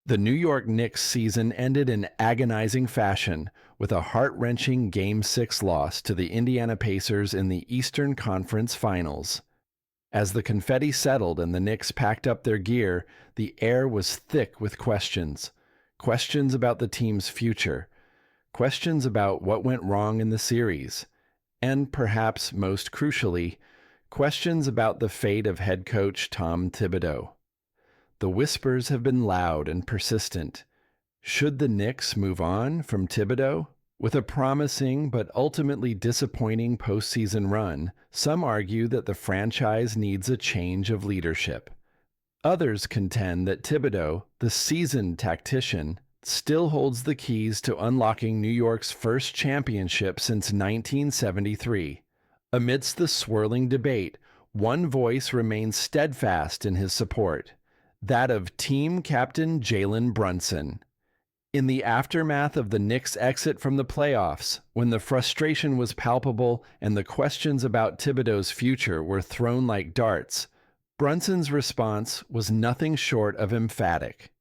The New York Knicks season ended in agonizing fashion with a heart-wrenching Game 6 loss to the Indiana Pacers in the Eastern Conference Finals. As the confetti settled and the Knicks packed up their gear, the air was thick with questions. Questions about the team's future. Questions about what went wrong in the series. And perhaps most crucially, questions about the fate of head coach Tom Thibodeau. The whispers have been loud and persistent. Should the Knicks move on from Thibodeau? With a promising but ultimately disappointing postseason run, some argue that the franchise needs a change of leadership. Others contend that Thibodeau, the seasoned tactician, still holds the keys to unlocking New York's first championship since 1973. Amidst the swirling debate, one voice remains steadfast in his support. That of team captain Jalen Brunson. In the aftermath of the Knicks' exit from the playoffs, when the frustration was palpable and the questions about Thibodeau's future were thrown like darts, Brunson's response was nothing short of emphatic.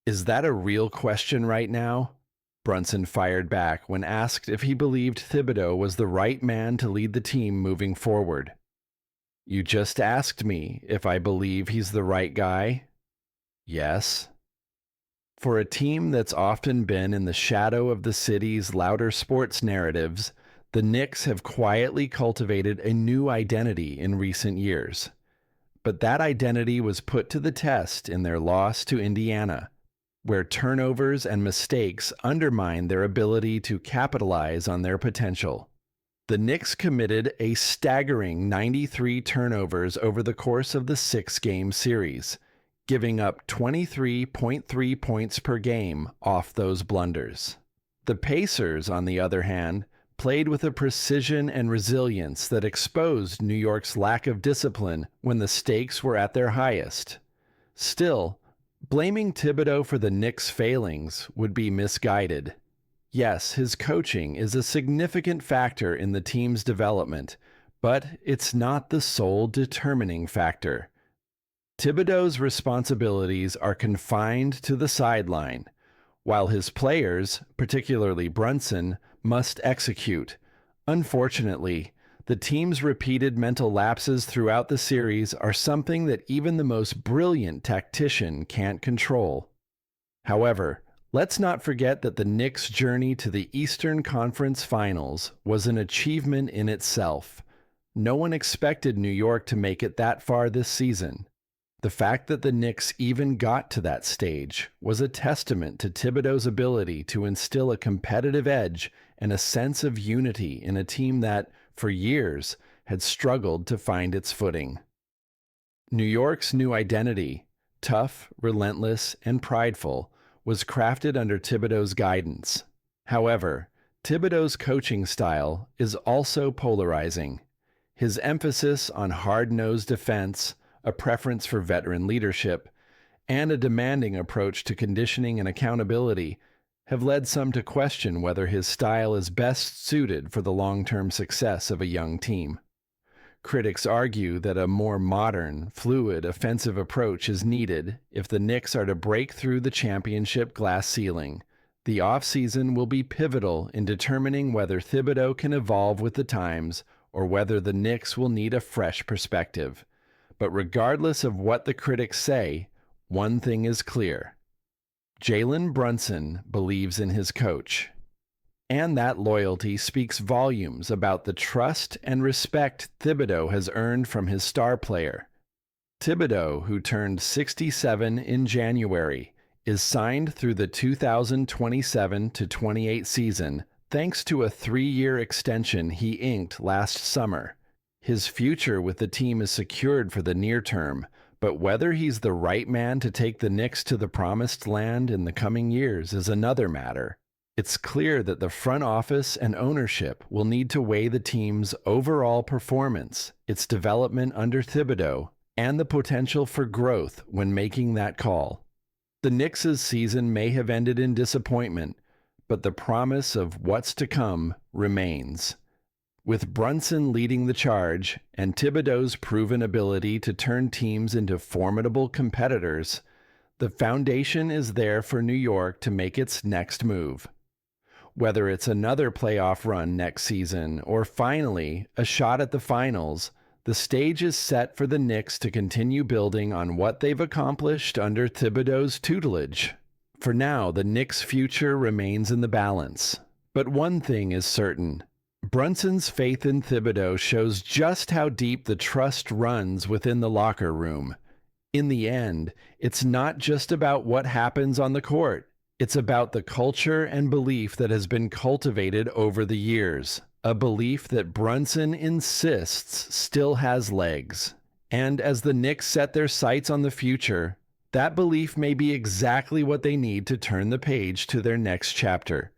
"Is that a real question right now?" Brunson fired back when asked if he believed Thibodeau was the right man to lead the team moving forward. "You just asked me if I believe he's the right guy?" "Yes." For a team that's often been in the shadow of the city's louder sports narratives, the Knicks have quietly cultivated a new identity in recent years. But that identity was put to the test in their loss to Indiana, where turnovers and mistakes undermined their ability to capitalize on their potential. The Knicks committed a staggering 93 turnovers over the course of the 6-game series, giving up 23.3 points per game off those blunders. The Pacers, on the other hand, played with a precision and resilience that exposed New York's lack of discipline when the stakes were at their highest. Still, blaming Thibodeau for the Knicks' failings would be misguided. Yes, his coaching is a significant factor in the team's development, but it's not the sole determining factor. Thibodeau's responsibilities are confined to the sideline, while his players, particularly Brunson, must execute. Unfortunately, the team's repeated mental lapses throughout the series are something that even the most brilliant tactician can't control. However, let's not forget that the Knicks' journey to the Eastern Conference Finals was an achievement in itself. No one expected New York to make it that far this season. The fact that the Knicks even got to that stage was a testament to Thibodeau's ability to instill a competitive edge and a sense of unity in a team that, for years, had struggled to find its footing. New York's new identity, tough, relentless, and prideful, was crafted under Thibodeau's guidance. However, Thibodeau's coaching style is also polarizing. His emphasis on hard-nosed defense, a preference for veteran leadership, and a demanding approach to conditioning and accountability have led some to question whether his style is best suited for the long-term success of a young team. Critics argue that a more modern, fluid, offensive approach is needed if the Knicks are to break through the championship glass ceiling. The offseason will be pivotal in determining whether Thibodeau can evolve with the times or whether the Knicks will need a fresh perspective. But regardless of what the critics say, one thing is clear. Jalen Brunson believes in his coach. And that loyalty speaks volumes about the trust and respect Thibodeau has earned from his star player. Thibodeau, who turned 67 in January, is signed through the 2027-28 season thanks to a 3-year extension he inked last summer. His future with the team is secured for the near term, but whether he's the right man to take the Knicks to the promised land in the coming years is another matter. It's clear that the front office and ownership will need to weigh the team's overall performance, its development under Thibodeau, and the potential for growth when making that call. The Knicks' season may have ended in disappointment, but the promise of what's to come remains. With Brunson leading the charge and Thibodeau's proven ability to turn teams into formidable competitors, The foundation is there for New York to make its next move. Whether it's another playoff run next season or finally a shot at the finals, the stage is set for the Knicks to continue building on what they've accomplished under Thibodeau's tutelage. For now, the Knicks' future remains in the balance. But one thing is certain. Brunson's faith in Thibodeau shows just how deep the trust runs within the locker room. In the end, it's not just about what happens on the court. It's about the culture and belief that has been cultivated over the years, a belief that Brunson insists still has legs. And as the Knicks set their sights on the future, that belief may be exactly what they need to turn the page to their next chapter.